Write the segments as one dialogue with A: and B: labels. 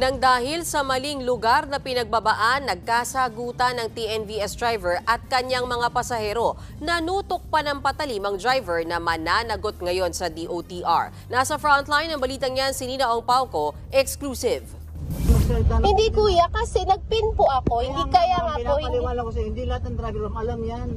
A: Nang dahil sa maling lugar na pinagbabaan, nagkasagutan ng TNVS driver at kanyang mga pasahero. Nanutok pa ng patalim ang driver na mananagot ngayon sa DOTR. Nasa frontline ng balitang yan si Nina Ong Pauco, exclusive.
B: Hindi kuya, kasi nagpin po ako, hindi kaya nga po.
C: Pinapaliwala ko sa'yo, hindi lahat ng driver alam yan.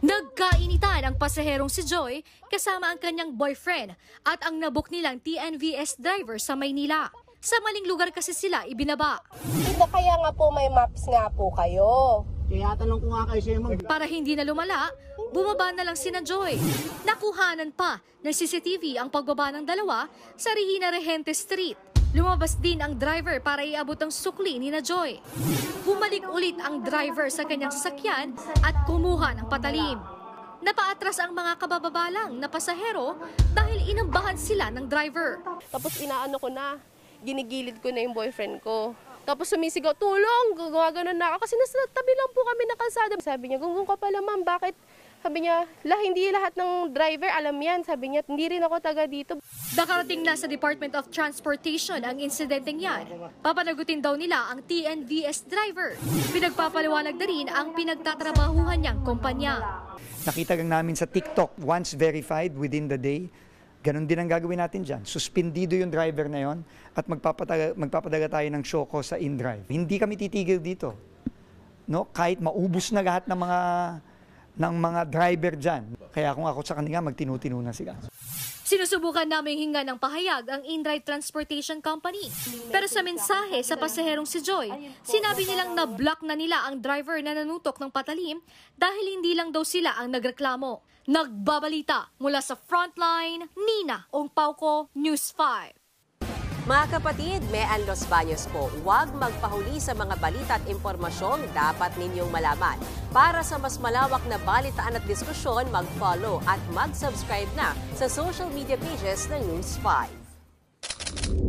D: Nagkainitan ang pasaherong si Joy kasama ang kanyang boyfriend at ang nabook nilang TNVS driver sa Maynila. Sa maling lugar kasi sila ibinaba.
B: Hindi kaya nga po may maps nga po kayo.
C: Kaya tanong ko nga kayo sa'yo, ma'am.
D: Para hindi na lumala, bumaba na lang sina Joy. Nakuhanan pa ng CCTV ang pagbaba ng dalawa sa Regina Regente Street. Lumabas din ang driver para iabot ang sukli ni na Joy. Bumalik ulit ang driver sa kanyang sasakyan at kumuha ng patalim. Napaatras ang mga kabababalang na pasahero dahil inambahan sila ng driver.
B: Tapos inaano ko na, ginigilid ko na yung boyfriend ko. Tapos sumisigaw, tulong, gumagano na ako kasi nasa tabi lang po kami na kalsada. Sabi niya, gunggong ka pala ma'am, bakit? Sabi niya, hindi lahat ng driver alam yan. Sabi niya, hindi rin ako taga dito.
D: Nakarating na sa Department of Transportation ang insidenteng yan. Papanagutin daw nila ang TNVS driver. Pinagpapaliwanag na rin ang pinagtatrabahuhan niyang kumpanya.
E: Nakita lang namin sa TikTok, once verified within the day, ganun din ang gagawin natin dyan. Suspendido yung driver na yon at magpapadala tayo ng shoko sa InDrive. Hindi kami titigil dito. No? Kahit maubos na lahat ng mga driver dyan. Kaya kung ako sa kanila, magtinutino na sila.
D: Sinusubukan namin hinga ng pahayag ang InDrive Transportation Company. Pero sa mensahe sa pasaherong si Joy, sinabi nilang na-block na nila ang driver na nanutok ng patalim dahil hindi lang daw sila ang nagreklamo. Nagbabalita mula sa Frontline, Nina Ong Pauco, News 5.
A: Mga kapatid, Mean Los Baños po, huwag magpahuli sa mga balita at impormasyong dapat ninyong malaman. Para sa mas malawak na balitaan at diskusyon, mag-follow at mag-subscribe na sa social media pages ng News 5.